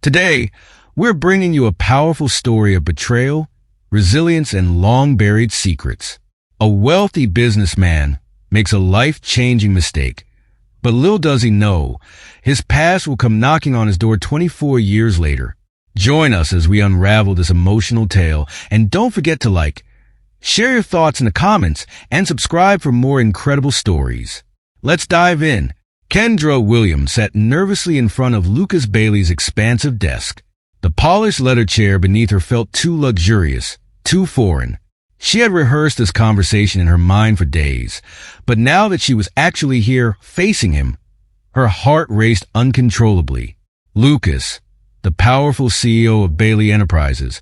Today, we're bringing you a powerful story of betrayal, resilience, and long-buried secrets. A wealthy businessman makes a life-changing mistake, but little does he know, his past will come knocking on his door 24 years later. Join us as we unravel this emotional tale, and don't forget to share your thoughts in the comments, and subscribe for more incredible stories. Let's dive in. Kendra Williams sat nervously in front of Lucas Bailey's expansive desk. The polished leather chair beneath her felt too luxurious, too foreign. She had rehearsed this conversation in her mind for days, but now that she was actually here facing him, her heart raced uncontrollably. Lucas, the powerful CEO of Bailey Enterprises,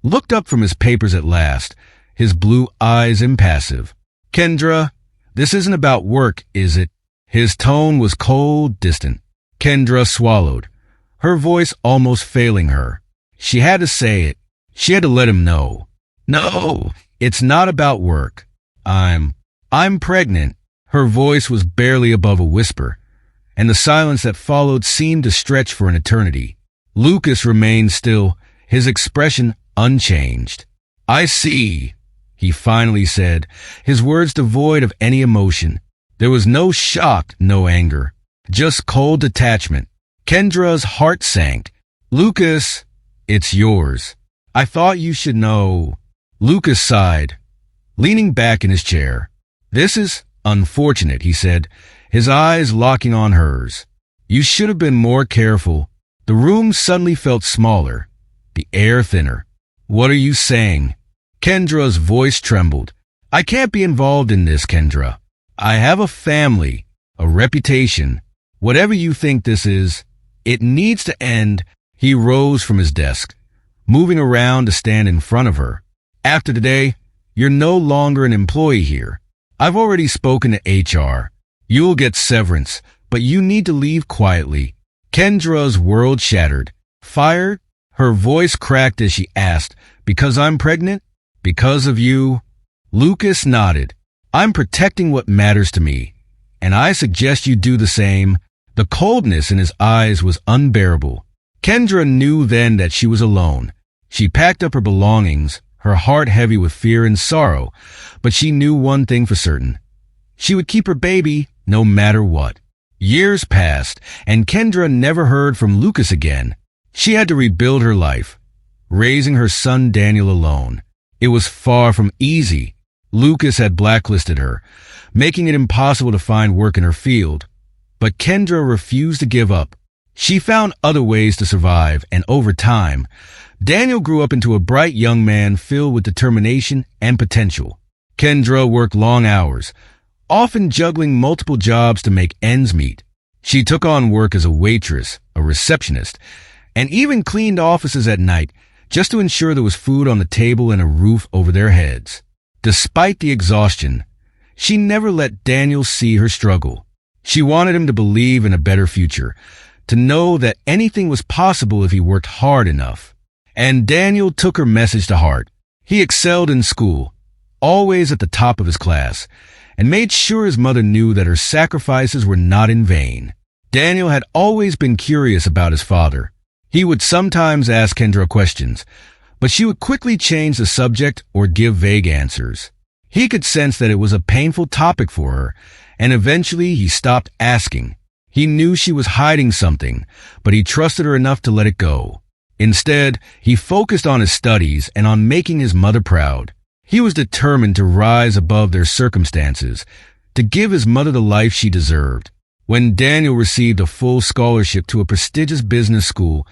looked up from his papers at last, his blue eyes impassive. "Kendra, this isn't about work, is it?" His tone was cold, distant. Kendra swallowed, her voice almost failing her. She had to say it. She had to let him know. "No, it's not about work. I'm pregnant." Her voice was barely above a whisper, and the silence that followed seemed to stretch for an eternity. Lucas remained still, his expression unchanged. "I see," he finally said, his words devoid of any emotion. There was no shock, no anger, just cold detachment. Kendra's heart sank. "Lucas, it's yours. I thought you should know." Lucas sighed, leaning back in his chair. "This is unfortunate," he said, his eyes locking on hers. "You should have been more careful." The room suddenly felt smaller, the air thinner. "What are you saying?" Kendra's voice trembled. "I can't be involved in this, Kendra. I have a family, a reputation. Whatever you think this is, it needs to end." He rose from his desk, moving around to stand in front of her. "After today, you're no longer an employee here. I've already spoken to HR. You'll get severance, but you need to leave quietly." Kendra's world shattered. "Fired?" Her voice cracked as she asked, "Because I'm pregnant? Because of you?" Lucas nodded. "I'm protecting what matters to me, and I suggest you do the same." The coldness in his eyes was unbearable. Kendra knew then that she was alone. She packed up her belongings, her heart heavy with fear and sorrow, but she knew one thing for certain. She would keep her baby no matter what. Years passed, and Kendra never heard from Lucas again. She had to rebuild her life, raising her son Daniel alone. It was far from easy. Lucas had blacklisted her, making it impossible to find work in her field. But Kendra refused to give up. She found other ways to survive, and over time, Daniel grew up into a bright young man filled with determination and potential. Kendra worked long hours, often juggling multiple jobs to make ends meet. She took on work as a waitress, a receptionist, and even cleaned offices at night just to ensure there was food on the table and a roof over their heads. Despite the exhaustion, she never let Daniel see her struggle. She wanted him to believe in a better future, to know that anything was possible if he worked hard enough. And Daniel took her message to heart. He excelled in school, always at the top of his class, and made sure his mother knew that her sacrifices were not in vain. Daniel had always been curious about his father. He would sometimes ask Kendra questions, but she would quickly change the subject or give vague answers. He could sense that it was a painful topic for her, and eventually he stopped asking. He knew she was hiding something, but he trusted her enough to let it go. Instead, he focused on his studies and on making his mother proud. He was determined to rise above their circumstances, to give his mother the life she deserved. When Daniel received a full scholarship to a prestigious business school,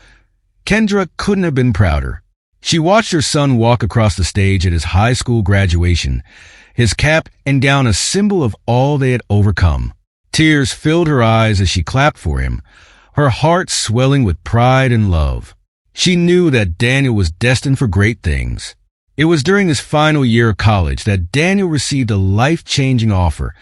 Kendra couldn't have been prouder. She watched her son walk across the stage at his high school graduation, his cap and gown a symbol of all they had overcome. Tears filled her eyes as she clapped for him, her heart swelling with pride and love. She knew that Daniel was destined for great things. It was during his final year of college that Daniel received a life-changing offer,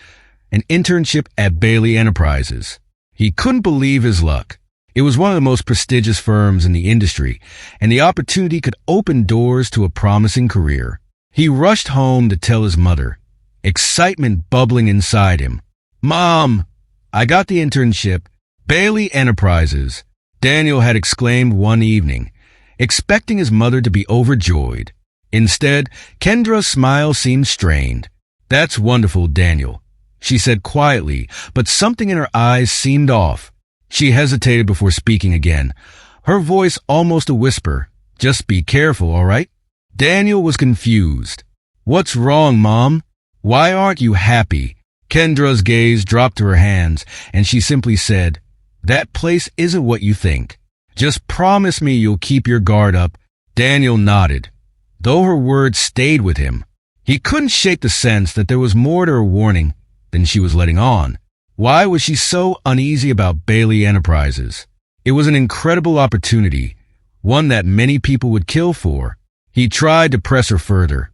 an internship at Bailey Enterprises. He couldn't believe his luck. It was one of the most prestigious firms in the industry, and the opportunity could open doors to a promising career. He rushed home to tell his mother, excitement bubbling inside him. "Mom, I got the internship, Bailey Enterprises. Daniel had exclaimed one evening, expecting his mother to be overjoyed. Instead, Kendra's smile seemed strained. "That's wonderful, Daniel," she said quietly, but something in her eyes seemed off. She hesitated before speaking again, her voice almost a whisper. "Just be careful, all right?" Daniel was confused. "What's wrong, Mom? Why aren't you happy?" Kendra's gaze dropped to her hands, and she simply said, "That place isn't what you think. Just promise me you'll keep your guard up." Daniel nodded, though her words stayed with him. He couldn't shake the sense that there was more to her warning than she was letting on. Why was she so uneasy about Bailey Enterprises? It was an incredible opportunity, one that many people would kill for. He tried to press her further,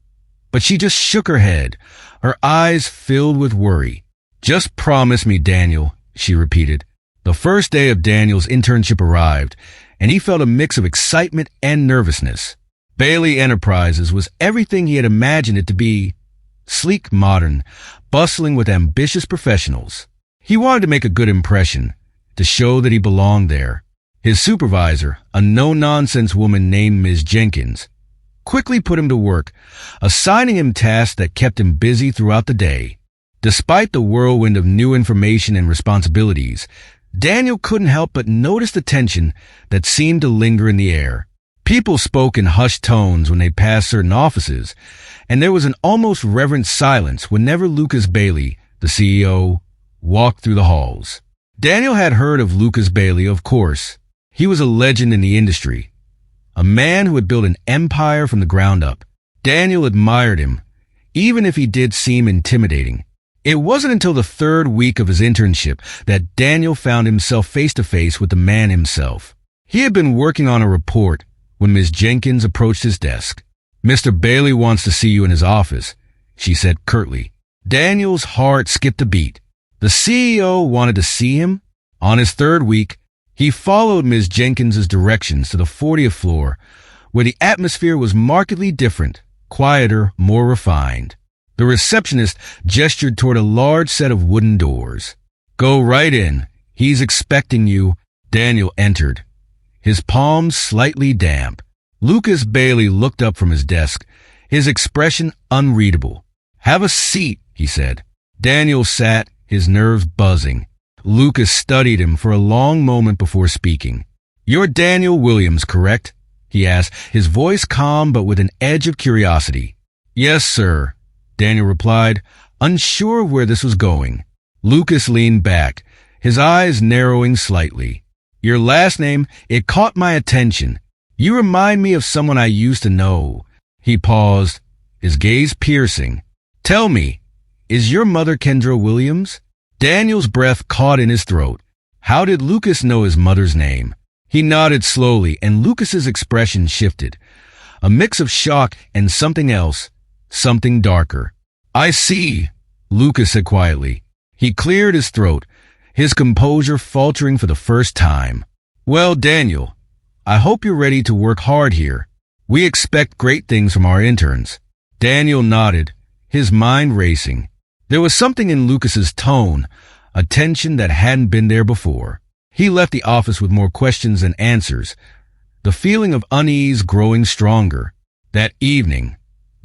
but she just shook her head, her eyes filled with worry. "Just promise me, Daniel," she repeated. The first day of Daniel's internship arrived, and he felt a mix of excitement and nervousness. Bailey Enterprises was everything he had imagined it to be: sleek, modern, bustling with ambitious professionals. He wanted to make a good impression, to show that he belonged there. His supervisor, a no-nonsense woman named Ms. Jenkins, quickly put him to work, assigning him tasks that kept him busy throughout the day. Despite the whirlwind of new information and responsibilities, Daniel couldn't help but notice the tension that seemed to linger in the air. People spoke in hushed tones when they passed certain offices, and there was an almost reverent silence whenever Lucas Bailey, the CEO, walked through the halls. Daniel had heard of Lucas Bailey, of course. He was a legend in the industry, a man who had built an empire from the ground up. Daniel admired him, even if he did seem intimidating. It wasn't until the third week of his internship that Daniel found himself face to face with the man himself. He had been working on a report when Ms. Jenkins approached his desk. "Mr. Bailey wants to see you in his office," she said curtly. Daniel's heart skipped a beat. The CEO wanted to see him? On his third week, he followed Ms. Jenkins's directions to the 40th floor, where the atmosphere was markedly different, quieter, more refined. The receptionist gestured toward a large set of wooden doors. "Go right in. He's expecting you." Daniel entered, his palms slightly damp. Lucas Bailey looked up from his desk, his expression unreadable. "Have a seat," he said. Daniel sat, his nerves buzzing. Lucas studied him for a long moment before speaking. "You're Daniel Williams, correct?" he asked, his voice calm but with an edge of curiosity. "Yes, sir," Daniel replied, unsure of where this was going. Lucas leaned back, his eyes narrowing slightly. "Your last name, it caught my attention. You remind me of someone I used to know." He paused, his gaze piercing. "Tell me, is your mother Kendra Williams?" Daniel's breath caught in his throat. How did Lucas know his mother's name? He nodded slowly, and Lucas's expression shifted. A mix of shock and something else, something darker. "I see," Lucas said quietly. He cleared his throat, his composure faltering for the first time. "Well, Daniel, I hope you're ready to work hard here. We expect great things from our interns." Daniel nodded, his mind racing. There was something in Lucas's tone, a tension that hadn't been there before. He left the office with more questions than answers, the feeling of unease growing stronger. That evening,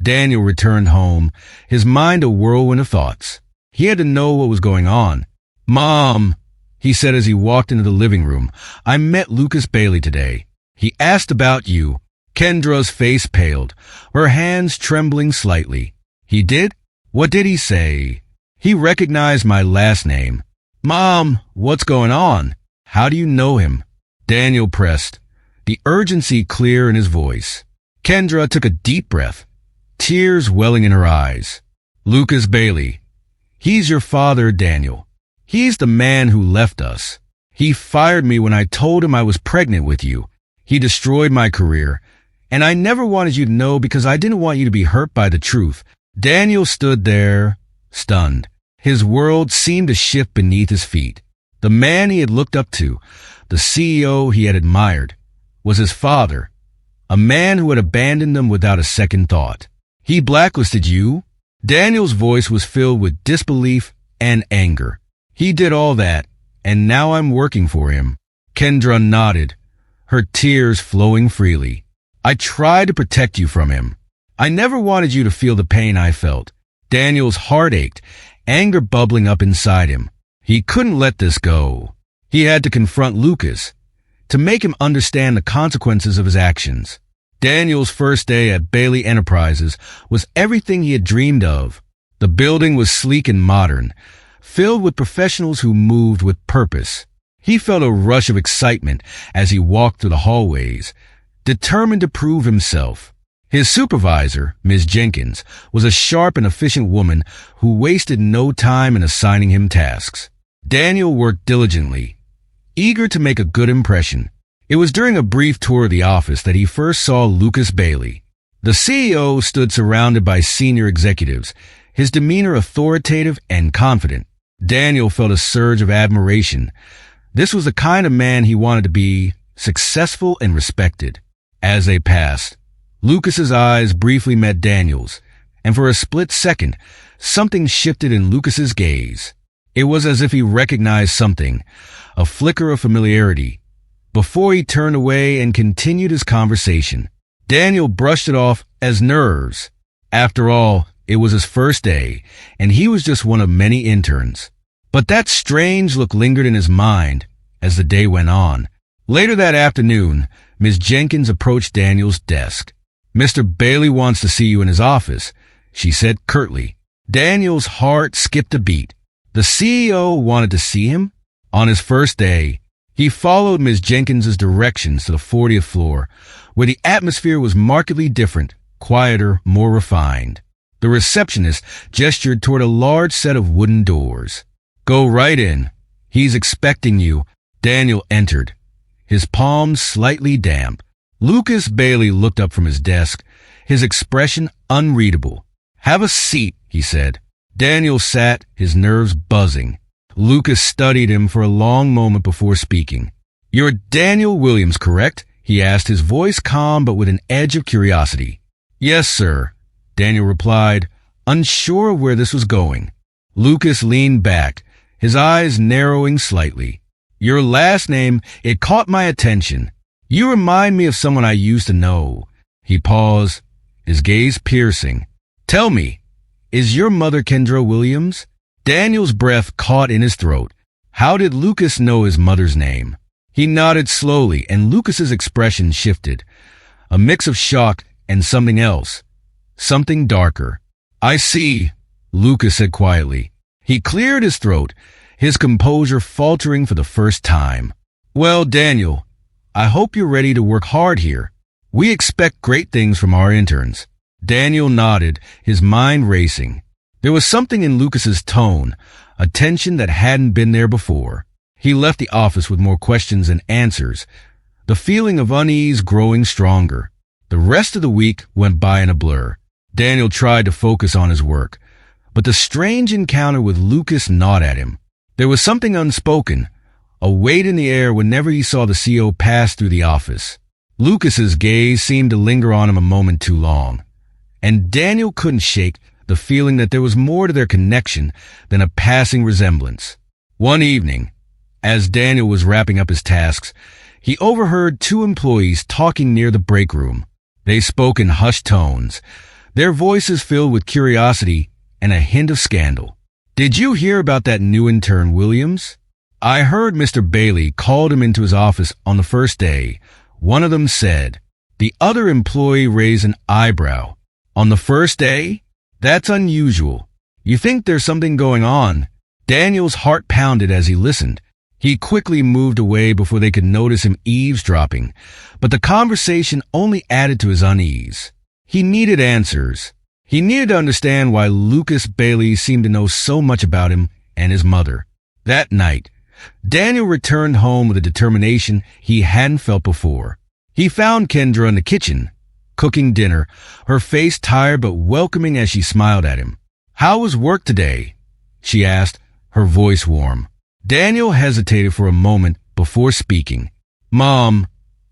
Daniel returned home, his mind a whirlwind of thoughts. He had to know what was going on. "Mom," he said as he walked into the living room, "I met Lucas Bailey today. He asked about you." Kendra's face paled, her hands trembling slightly. "He did? What did he say?" "He recognized my last name." "Mom, what's going on? How do you know him?" Daniel pressed, the urgency clear in his voice. Kendra took a deep breath, tears welling in her eyes. "Lucas Bailey. He's your father, Daniel. He's the man who left us. He fired me when I told him I was pregnant with you. He destroyed my career, and I never wanted you to know because I didn't want you to be hurt by the truth." Daniel stood there, stunned. His world seemed to shift beneath his feet. The man he had looked up to, the CEO he had admired, was his father, a man who had abandoned him without a second thought. "He blacklisted you?" Daniel's voice was filled with disbelief and anger. "He did all that, and now I'm working for him." Kendra nodded, her tears flowing freely. I tried to protect you from him. I never wanted you to feel the pain I felt. Daniel's heart ached, anger bubbling up inside him. He couldn't let this go. He had to confront Lucas, to make him understand the consequences of his actions. Daniel's first day at Bailey Enterprises was everything he had dreamed of. The building was sleek and modern, filled with professionals who moved with purpose. He felt a rush of excitement as he walked through the hallways, determined to prove himself. His supervisor, Ms. Jenkins, was a sharp and efficient woman who wasted no time in assigning him tasks. Daniel worked diligently, eager to make a good impression. It was during a brief tour of the office that he first saw Lucas Bailey. The CEO stood surrounded by senior executives, his demeanor authoritative and confident. Daniel felt a surge of admiration. This was the kind of man he wanted to be, successful and respected. As they passed, Lucas's eyes briefly met Daniel's, and for a split second, something shifted in Lucas's gaze. It was as if he recognized something, a flicker of familiarity, before he turned away and continued his conversation. Daniel brushed it off as nerves. After all, it was his first day, and he was just one of many interns. But that strange look lingered in his mind as the day went on. Later that afternoon, Ms. Jenkins approached Daniel's desk. "Mr. Bailey wants to see you in his office," she said curtly. Daniel's heart skipped a beat. The CEO wanted to see him? On his first day, he followed Ms. Jenkins's directions to the 40th floor, where the atmosphere was markedly different, quieter, more refined. The receptionist gestured toward a large set of wooden doors. "Go right in. He's expecting you." Daniel entered, his palms slightly damp. Lucas Bailey looked up from his desk, his expression unreadable. "Have a seat," he said. Daniel sat, his nerves buzzing. Lucas studied him for a long moment before speaking. "You're Daniel Williams, correct?" he asked, his voice calm but with an edge of curiosity. "Yes, sir," Daniel replied, unsure of where this was going. Lucas leaned back, his eyes narrowing slightly. "Your last name, it caught my attention. You remind me of someone I used to know." He paused, his gaze piercing. "Tell me, is your mother Kendra Williams?" Daniel's breath caught in his throat. How did Lucas know his mother's name? He nodded slowly, and Lucas's expression shifted. A mix of shock and something else. Something darker. "I see," Lucas said quietly. He cleared his throat, his composure faltering for the first time. "Well, Daniel, I hope you're ready to work hard here. We expect great things from our interns." Daniel nodded, his mind racing. There was something in Lucas's tone, a tension that hadn't been there before. He left the office with more questions than answers, the feeling of unease growing stronger. The rest of the week went by in a blur. Daniel tried to focus on his work, but the strange encounter with Lucas gnawed at him. There was something unspoken, a weight in the air whenever he saw the CEO pass through the office. Lucas's gaze seemed to linger on him a moment too long, and Daniel couldn't shake the feeling that there was more to their connection than a passing resemblance. One evening, as Daniel was wrapping up his tasks, he overheard two employees talking near the break room. They spoke in hushed tones, their voices filled with curiosity and a hint of scandal. "Did you hear about that new intern, Williams? I heard Mr. Bailey called him into his office on the first day," one of them said. The other employee raised an eyebrow. "On the first day? That's unusual. You think there's something going on?" Daniel's heart pounded as he listened. He quickly moved away before they could notice him eavesdropping, but the conversation only added to his unease. He needed answers. He needed to understand why Lucas Bailey seemed to know so much about him and his mother. That night, Daniel returned home with a determination he hadn't felt before. He found Kendra in the kitchen, cooking dinner, her face tired but welcoming as she smiled at him. "How was work today?" she asked, her voice warm. Daniel hesitated for a moment before speaking. "Mom,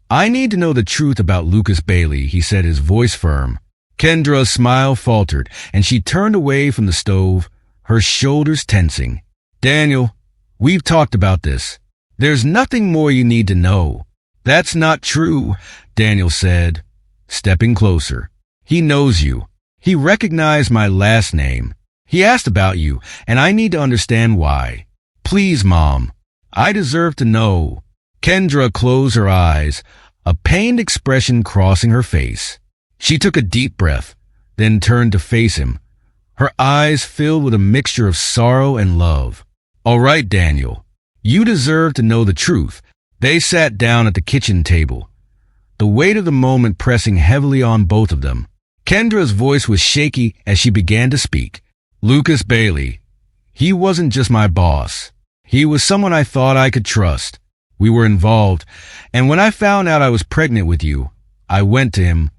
I need to know the truth about Lucas Bailey," he said, his voice firm. Kendra's smile faltered, and she turned away from the stove, her shoulders tensing. "Daniel, we've talked about this. There's nothing more you need to know. That's not true, Daniel said, stepping closer. He knows you. He recognized my last name. He asked about you, and I need to understand why. Please, Mom. I deserve to know. Kendra closed her eyes, a pained expression crossing her face. She took a deep breath, then turned to face him, her eyes filled with a mixture of sorrow and love. All right, Daniel. You deserve to know the truth. They sat down at the kitchen table, the weight of the moment pressing heavily on both of them. Kendra's voice was shaky as she began to speak. Lucas Bailey. He wasn't just my boss. He was someone I thought I could trust. We were involved, and when I found out I was pregnant with you, I went to him,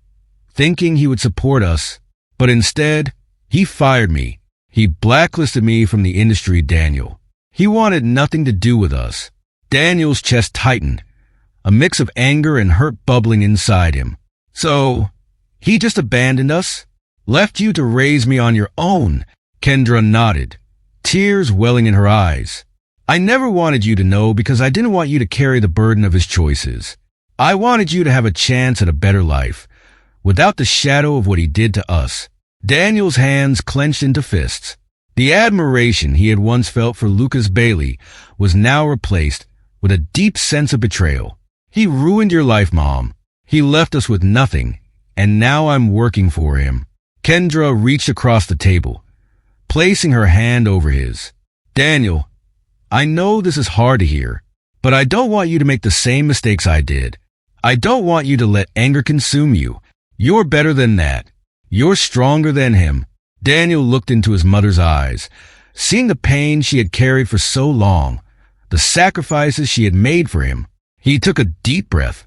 thinking he would support us, but instead, he fired me. He blacklisted me from the industry, Daniel. He wanted nothing to do with us. Daniel's chest tightened, a mix of anger and hurt bubbling inside him. So, he just abandoned us? Left you to raise me on your own? Kendra nodded, tears welling in her eyes. I never wanted you to know because I didn't want you to carry the burden of his choices. I wanted you to have a chance at a better life, without the shadow of what he did to us. Daniel's hands clenched into fists. The admiration he had once felt for Lucas Bailey was now replaced with a deep sense of betrayal. He ruined your life, Mom. He left us with nothing, and now I'm working for him. Kendra reached across the table, placing her hand over his. Daniel, I know this is hard to hear, but I don't want you to make the same mistakes I did. I don't want you to let anger consume you. You're better than that. You're stronger than him. Daniel looked into his mother's eyes, seeing the pain she had carried for so long, the sacrifices she had made for him. He took a deep breath,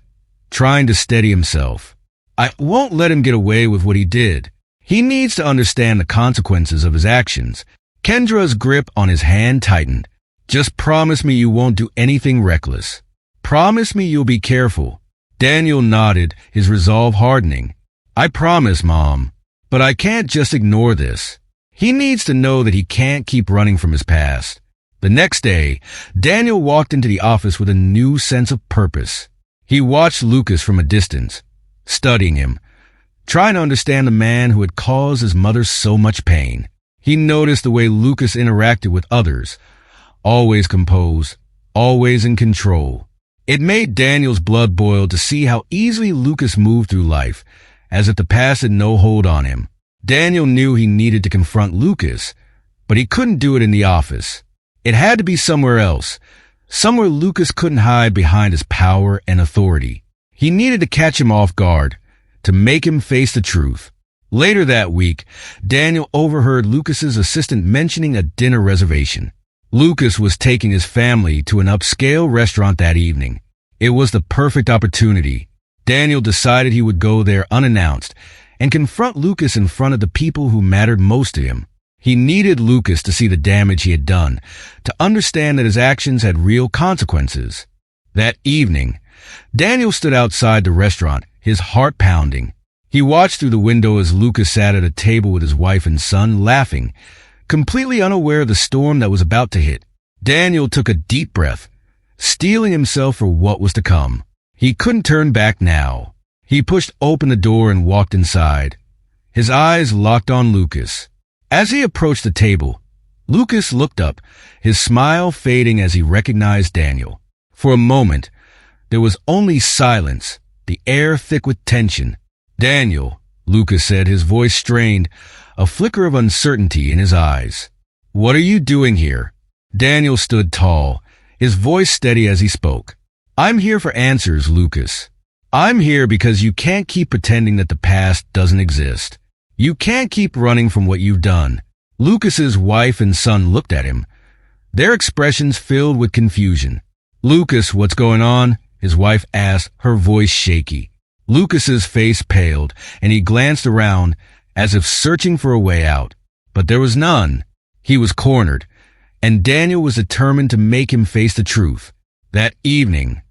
trying to steady himself. I won't let him get away with what he did. He needs to understand the consequences of his actions. Kendra's grip on his hand tightened. Just promise me you won't do anything reckless. Promise me you'll be careful. Daniel nodded, his resolve hardening. I promise, Mom. But I can't just ignore this. He needs to know that he can't keep running from his past. The next day, Daniel walked into the office with a new sense of purpose. He watched Lucas from a distance, studying him, trying to understand the man who had caused his mother so much pain. He noticed the way Lucas interacted with others, always composed, always in control. It made Daniel's blood boil to see how easily Lucas moved through life, as if the past had no hold on him. Daniel knew he needed to confront Lucas, but he couldn't do it in the office. It had to be somewhere else, somewhere Lucas couldn't hide behind his power and authority. He needed to catch him off guard, to make him face the truth. Later that week, Daniel overheard Lucas's assistant mentioning a dinner reservation. Lucas was taking his family to an upscale restaurant that evening. It was the perfect opportunity. Daniel decided he would go there unannounced and confront Lucas in front of the people who mattered most to him. He needed Lucas to see the damage he had done, to understand that his actions had real consequences. That evening, Daniel stood outside the restaurant, his heart pounding. He watched through the window as Lucas sat at a table with his wife and son, laughing, completely unaware of the storm that was about to hit. Daniel took a deep breath, steeling himself for what was to come. He couldn't turn back now. He pushed open the door and walked inside, his eyes locked on Lucas. As he approached the table, Lucas looked up, his smile fading as he recognized Daniel. For a moment, there was only silence, the air thick with tension. Daniel, Lucas said, his voice strained, a flicker of uncertainty in his eyes. What are you doing here? Daniel stood tall, his voice steady as he spoke. I'm here for answers, Lucas. I'm here because you can't keep pretending that the past doesn't exist. You can't keep running from what you've done. Lucas's wife and son looked at him, their expressions filled with confusion. Lucas, what's going on? His wife asked, her voice shaky. Lucas's face paled, and he glanced around as if searching for a way out. But there was none. He was cornered, and Daniel was determined to make him face the truth. That evening,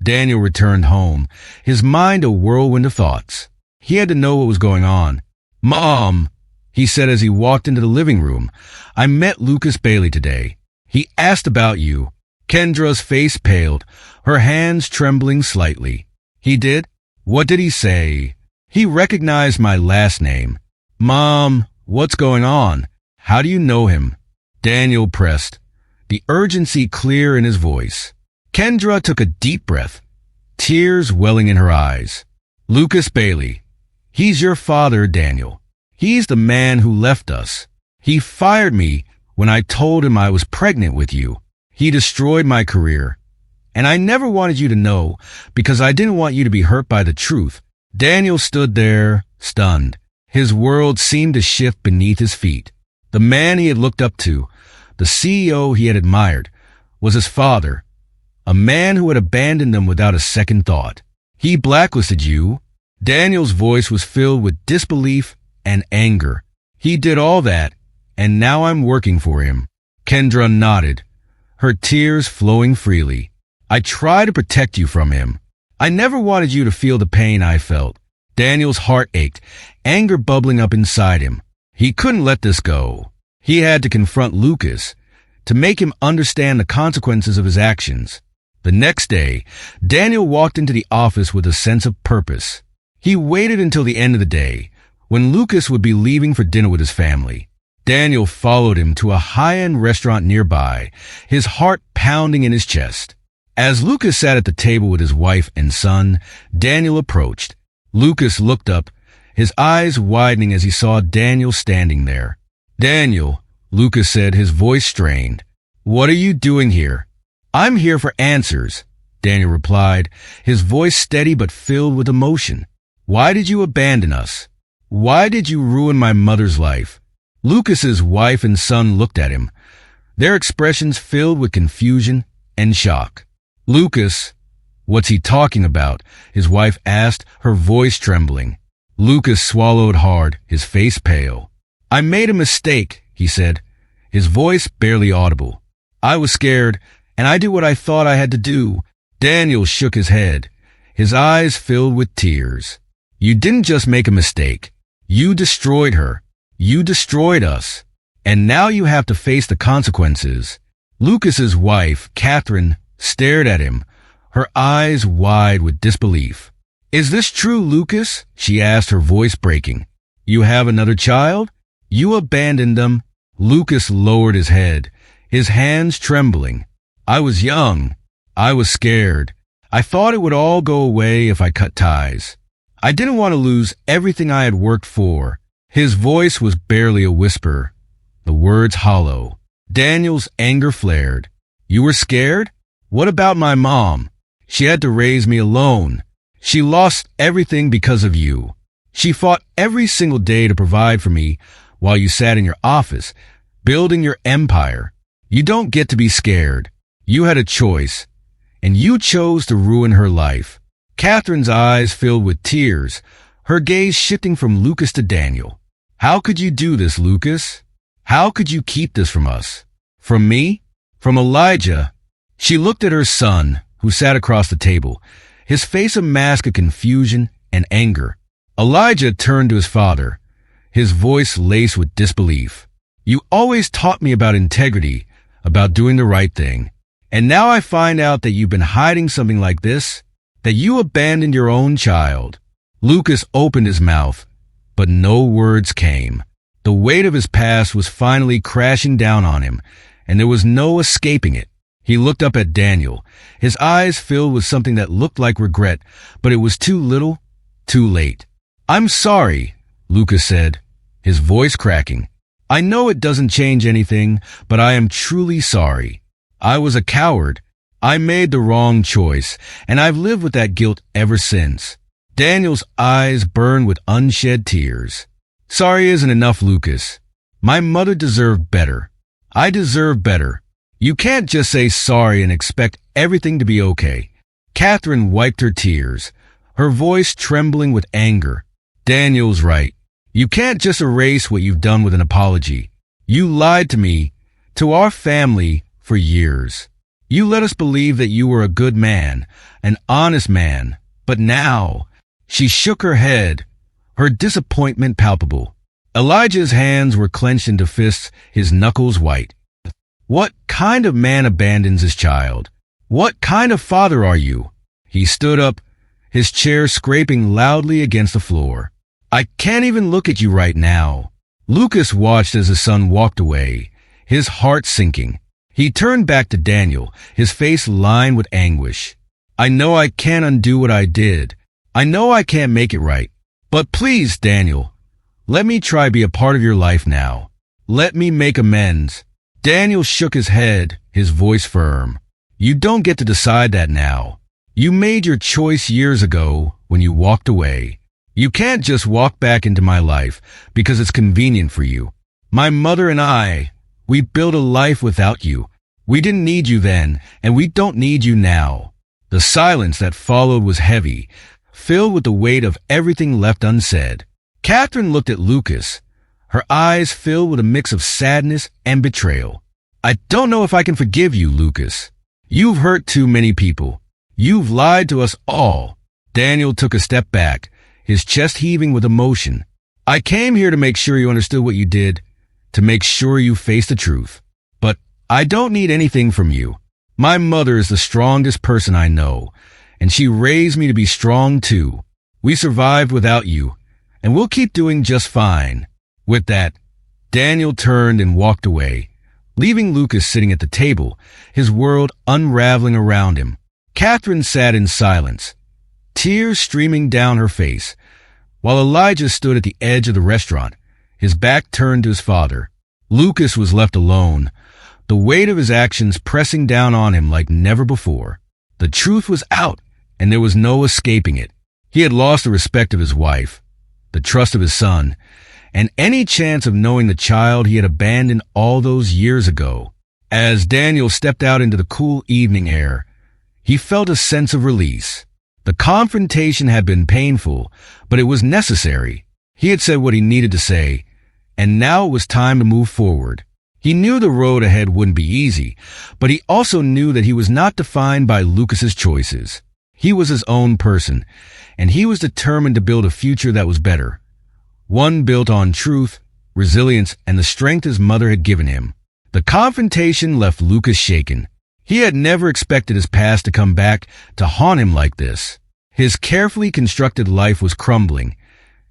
Daniel returned home, his mind a whirlwind of thoughts. He had to know what was going on. Mom, he said as he walked into the living room, I met Lucas Bailey today. He asked about you. Kendra's face paled, her hands trembling slightly. He did? What did he say? He recognized my last name. Mom, what's going on? How do you know him? Daniel pressed, the urgency clear in his voice. Kendra took a deep breath, tears welling in her eyes. Lucas Bailey. He's your father, Daniel. He's the man who left us. He fired me when I told him I was pregnant with you. He destroyed my career. And I never wanted you to know because I didn't want you to be hurt by the truth. Daniel stood there, stunned. His world seemed to shift beneath his feet. The man he had looked up to, the CEO he had admired, was his father, a man who had abandoned him without a second thought. He blacklisted you. Daniel's voice was filled with disbelief and anger. He did all that, and now I'm working for him. Kendra nodded, her tears flowing freely. I try to protect you from him. I never wanted you to feel the pain I felt. Daniel's heart ached, anger bubbling up inside him. He couldn't let this go. He had to confront Lucas, to make him understand the consequences of his actions. The next day, Daniel walked into the office with a sense of purpose. He waited until the end of the day, when Lucas would be leaving for dinner with his family. Daniel followed him to a high-end restaurant nearby, his heart pounding in his chest. As Lucas sat at the table with his wife and son, Daniel approached. Lucas looked up, his eyes widening as he saw Daniel standing there. Daniel, Lucas said, his voice strained. What are you doing here? I'm here for answers, Daniel replied, his voice steady but filled with emotion. Why did you abandon us? Why did you ruin my mother's life? Lucas's wife and son looked at him, their expressions filled with confusion and shock. Lucas, what's he talking about? His wife asked, her voice trembling. Lucas swallowed hard, his face pale. I made a mistake, he said, his voice barely audible. I was scared, and I did what I thought I had to do. Daniel shook his head, his eyes filled with tears. You didn't just make a mistake. You destroyed her. You destroyed us. And now you have to face the consequences. Lucas's wife, Catherine, stared at him, her eyes wide with disbelief. Is this true, Lucas? She asked, her voice breaking. You have another child? You abandoned them? Lucas lowered his head, his hands trembling. I was young. I was scared. I thought it would all go away if I cut ties. I didn't want to lose everything I had worked for. His voice was barely a whisper, the words hollow. Daniel's anger flared. You were scared? What about my mom? She had to raise me alone. She lost everything because of you. She fought every single day to provide for me while you sat in your office, building your empire. You don't get to be scared. You had a choice, and you chose to ruin her life. Catherine's eyes filled with tears, her gaze shifting from Lucas to Daniel. How could you do this, Lucas? How could you keep this from us? From me? From Elijah? She looked at her son, who sat across the table, his face a mask of confusion and anger. Elijah turned to his father, his voice laced with disbelief. You always taught me about integrity, about doing the right thing. And now I find out that you've been hiding something like this, that you abandoned your own child. Lucas opened his mouth, but no words came. The weight of his past was finally crashing down on him, and there was no escaping it. He looked up at Daniel, his eyes filled with something that looked like regret, but it was too little, too late. I'm sorry, Lucas said, his voice cracking. I know it doesn't change anything, but I am truly sorry. I was a coward. I made the wrong choice, and I've lived with that guilt ever since. Daniel's eyes burned with unshed tears. Sorry isn't enough, Lucas. My mother deserved better. I deserve better. You can't just say sorry and expect everything to be okay. Catherine wiped her tears, her voice trembling with anger. Daniel's right. You can't just erase what you've done with an apology. You lied to me, to our family, for years. You let us believe that you were a good man, an honest man. But now, she shook her head, her disappointment palpable. Elijah's hands were clenched into fists, his knuckles white. What kind of man abandons his child? What kind of father are you? He stood up, his chair scraping loudly against the floor. I can't even look at you right now. Lucas watched as his son walked away, his heart sinking. He turned back to Daniel, his face lined with anguish. I know I can't undo what I did. I know I can't make it right. But please, Daniel, let me try be a part of your life now. Let me make amends. Daniel shook his head, his voice firm. You don't get to decide that now. You made your choice years ago when you walked away. You can't just walk back into my life because it's convenient for you. My mother and I, we built a life without you. We didn't need you then, and we don't need you now. The silence that followed was heavy, filled with the weight of everything left unsaid. Catherine looked at Lucas, her eyes filled with a mix of sadness and betrayal. I don't know if I can forgive you, Lucas. You've hurt too many people. You've lied to us all. Daniel took a step back, his chest heaving with emotion. I came here to make sure you understood what you did, to make sure you faced the truth. But I don't need anything from you. My mother is the strongest person I know, and she raised me to be strong too. We survived without you, and we'll keep doing just fine. With that, Daniel turned and walked away, leaving Lucas sitting at the table, his world unraveling around him. Catherine sat in silence, tears streaming down her face, while Elijah stood at the edge of the restaurant, his back turned to his father. Lucas was left alone, the weight of his actions pressing down on him like never before. The truth was out, and there was no escaping it. He had lost the respect of his wife, the trust of his son, and any chance of knowing the child he had abandoned all those years ago. As Daniel stepped out into the cool evening air, he felt a sense of release. The confrontation had been painful, but it was necessary. He had said what he needed to say, and now it was time to move forward. He knew the road ahead wouldn't be easy, but he also knew that he was not defined by Lucas's choices. He was his own person, and he was determined to build a future that was better. One built on truth, resilience, and the strength his mother had given him. The confrontation left Lucas shaken. He had never expected his past to come back to haunt him like this. His carefully constructed life was crumbling,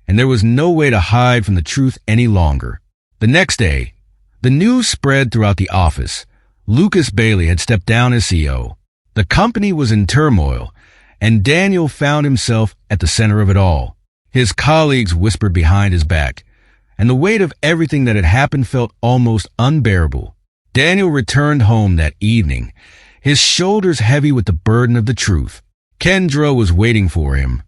and there was no way to hide from the truth any longer. The next day, the news spread throughout the office. Lucas Bailey had stepped down as CEO. The company was in turmoil, and Daniel found himself at the center of it all. His colleagues whispered behind his back, and the weight of everything that had happened felt almost unbearable. Daniel returned home that evening, his shoulders heavy with the burden of the truth. Kendra was waiting for him,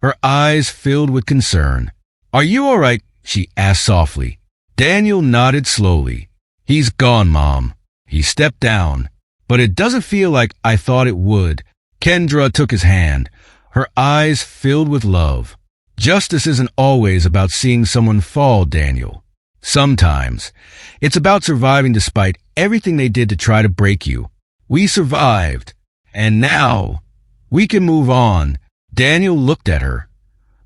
her eyes filled with concern. Are you all right? She asked softly. Daniel nodded slowly. He's gone, Mom. He stepped down. But it doesn't feel like I thought it would. Kendra took his hand, her eyes filled with love. Justice isn't always about seeing someone fall, Daniel. Sometimes it's about surviving despite everything they did to try to break you. We survived, and now we can move on. Daniel looked at her,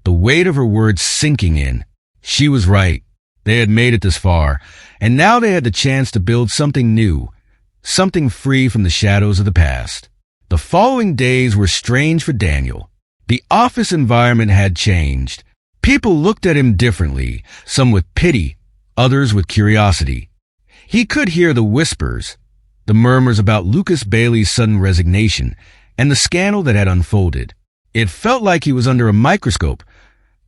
the weight of her words sinking in. She was right. They had made it this far, and now they had the chance to build something new, something free from the shadows of the past. The following days were strange for Daniel. The office environment had changed. People looked at him differently, some with pity, others with curiosity. He could hear the whispers, the murmurs about Lucas Bailey's sudden resignation, and the scandal that had unfolded. It felt like he was under a microscope,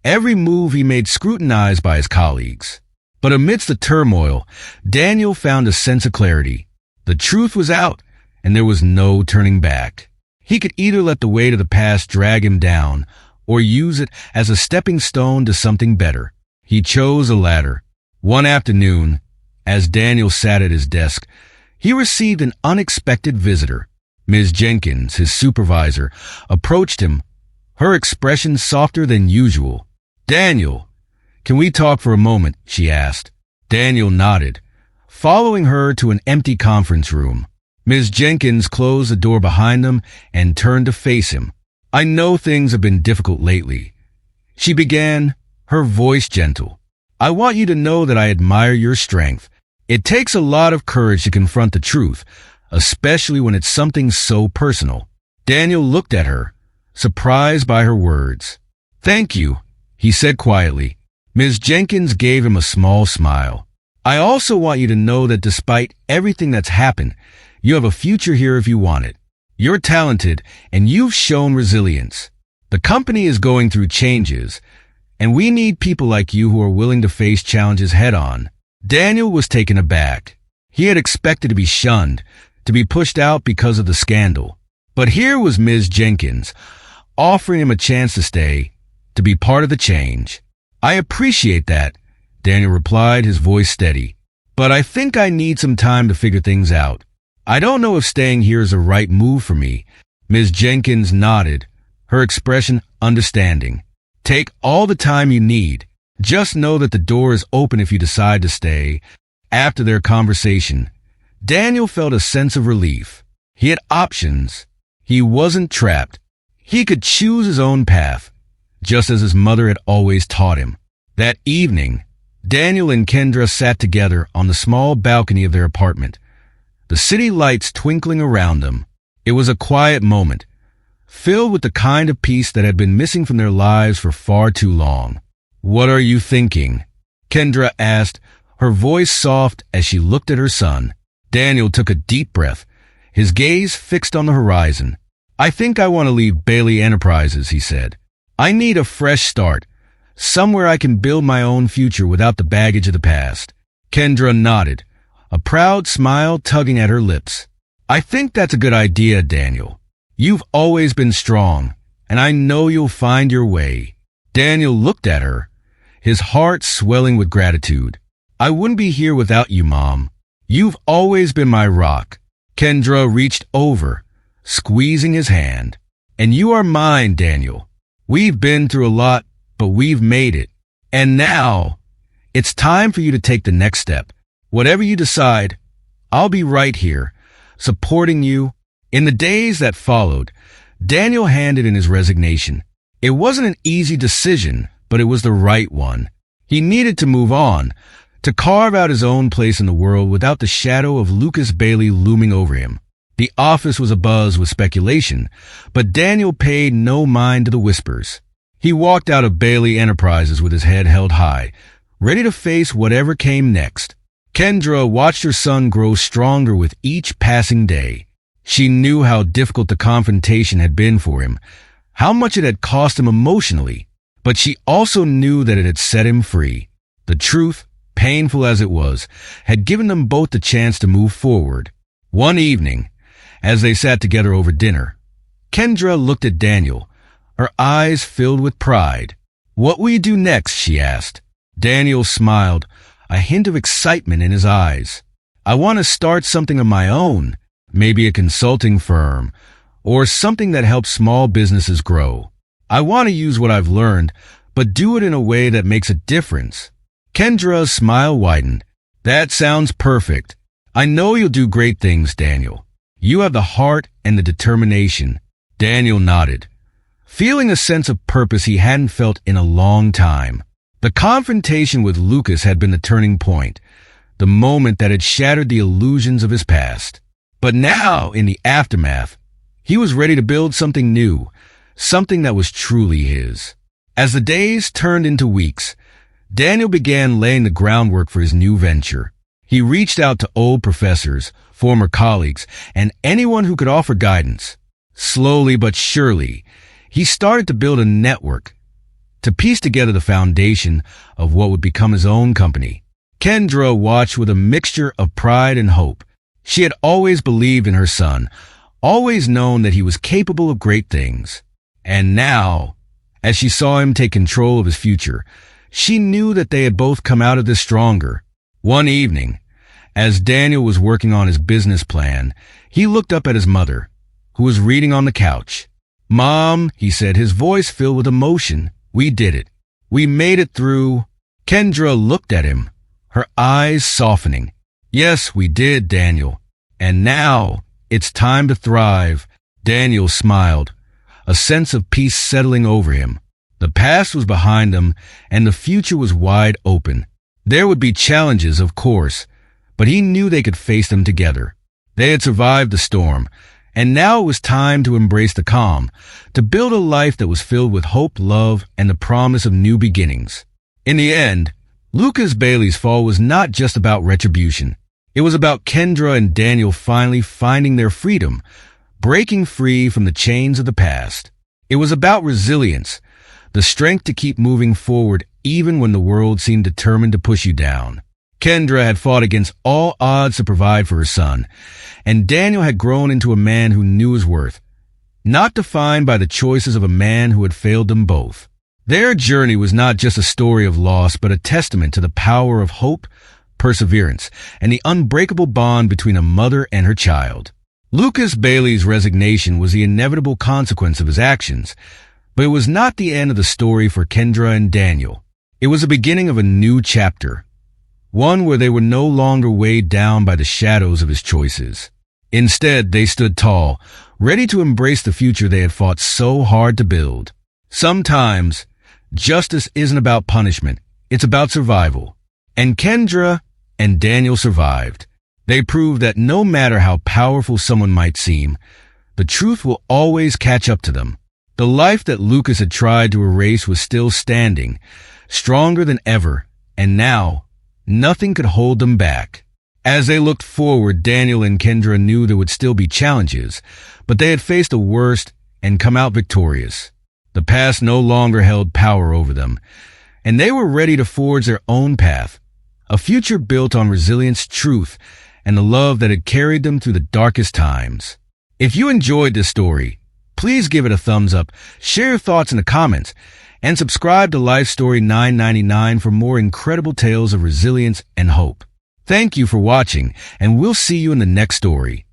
every move he made scrutinized by his colleagues. But amidst the turmoil, Daniel found a sense of clarity. The truth was out, and there was no turning back. He could either let the weight of the past drag him down, or use it as a stepping stone to something better. He chose the latter. One afternoon, as Daniel sat at his desk, he received an unexpected visitor. Ms. Jenkins, his supervisor, approached him, her expression softer than usual. Daniel, can we talk for a moment? She asked. Daniel nodded, following her to an empty conference room. Ms. Jenkins closed the door behind them and turned to face him. I know things have been difficult lately. She began, her voice gentle. I want you to know that I admire your strength, It takes a lot of courage to confront the truth, especially when it's something so personal. Daniel looked at her, surprised by her words. "Thank you," he said quietly. Ms. Jenkins gave him a small smile. "I also want you to know that despite everything that's happened, you have a future here if you want it. You're talented, and you've shown resilience. The company is going through changes, and we need people like you who are willing to face challenges head-on." Daniel was taken aback. He had expected to be shunned, to be pushed out because of the scandal. But here was Ms. Jenkins, offering him a chance to stay, to be part of the change. "I appreciate that," Daniel replied, his voice steady. "But I think I need some time to figure things out. I don't know if staying here is the right move for me." Ms. Jenkins nodded, her expression understanding. "Take all the time you need. Just know that the door is open if you decide to stay." After their conversation, Daniel felt a sense of relief. He had options. He wasn't trapped. He could choose his own path, just as his mother had always taught him. That evening, Daniel and Kendra sat together on the small balcony of their apartment, the city lights twinkling around them. It was a quiet moment, filled with the kind of peace that had been missing from their lives for far too long. "What are you thinking?" Kendra asked, her voice soft as she looked at her son. Daniel took a deep breath, his gaze fixed on the horizon. "I think I want to leave Bailey Enterprises," he said. "I need a fresh start, somewhere I can build my own future without the baggage of the past." Kendra nodded, a proud smile tugging at her lips. "I think that's a good idea, Daniel. You've always been strong, and I know you'll find your way." Daniel looked at her, his heart swelling with gratitude. "I wouldn't be here without you, Mom. You've always been my rock." Kendra reached over, squeezing his hand. "And you are mine, Daniel. We've been through a lot, but we've made it. And now, it's time for you to take the next step. Whatever you decide, I'll be right here, supporting you." In the days that followed, Daniel handed in his resignation. It wasn't an easy decision, but it was the right one. He needed to move on, to carve out his own place in the world without the shadow of Lucas Bailey looming over him. The office was abuzz with speculation, but Daniel paid no mind to the whispers. He walked out of Bailey Enterprises with his head held high, ready to face whatever came next. Kendra watched her son grow stronger with each passing day. She knew how difficult the confrontation had been for him, how much it had cost him emotionally, but she also knew that it had set him free. The truth, painful as it was, had given them both the chance to move forward. One evening, as they sat together over dinner, Kendra looked at Daniel, her eyes filled with pride. "What will you do next?" she asked. Daniel smiled, a hint of excitement in his eyes. "I want to start something of my own, maybe a consulting firm, or something that helps small businesses grow. I want to use what I've learned, but do it in a way that makes a difference." Kendra's smile widened. "That sounds perfect. I know you'll do great things, Daniel. You have the heart and the determination." Daniel nodded, feeling a sense of purpose he hadn't felt in a long time. The confrontation with Lucas had been the turning point, the moment that had shattered the illusions of his past. But now, in the aftermath, he was ready to build something new, something that was truly his. As the days turned into weeks, Daniel began laying the groundwork for his new venture. He reached out to old professors, former colleagues, and anyone who could offer guidance. Slowly but surely, he started to build a network, to piece together the foundation of what would become his own company. Kendra watched with a mixture of pride and hope. She had always believed in her son, always known that he was capable of great things. And now, as she saw him take control of his future, she knew that they had both come out of this stronger. One evening, as Daniel was working on his business plan, he looked up at his mother, who was reading on the couch. "Mom," he said, his voice filled with emotion, "we did it. We made it through." Kendra looked at him, her eyes softening. "Yes, we did, Daniel. And now, it's time to thrive." Daniel smiled, a sense of peace settling over him. The past was behind them, and the future was wide open. There would be challenges, of course, but he knew they could face them together. They had survived the storm, and now it was time to embrace the calm, to build a life that was filled with hope, love, and the promise of new beginnings. In the end, Lucas Bailey's fall was not just about retribution. It was about Kendra and Daniel finally finding their freedom, breaking free from the chains of the past. It was about resilience, the strength to keep moving forward even when the world seemed determined to push you down. Kendra had fought against all odds to provide for her son, and Daniel had grown into a man who knew his worth, not defined by the choices of a man who had failed them both. Their journey was not just a story of loss, but a testament to the power of hope, perseverance, and the unbreakable bond between a mother and her child. Lucas Bailey's resignation was the inevitable consequence of his actions, but it was not the end of the story for Kendra and Daniel. It was the beginning of a new chapter, one where they were no longer weighed down by the shadows of his choices. Instead, they stood tall, ready to embrace the future they had fought so hard to build. Sometimes, justice isn't about punishment, it's about survival. And Kendra and Daniel survived. They proved that no matter how powerful someone might seem, the truth will always catch up to them. The life that Lucas had tried to erase was still standing, stronger than ever, and now, nothing could hold them back. As they looked forward, Daniel and Kendra knew there would still be challenges, but they had faced the worst and come out victorious. The past no longer held power over them, and they were ready to forge their own path, a future built on resilience, truth, and the love that had carried them through the darkest times. If you enjoyed this story, please give it a thumbs up, share your thoughts in the comments, and subscribe to Life Story 999 for more incredible tales of resilience and hope. Thank you for watching, and we'll see you in the next story.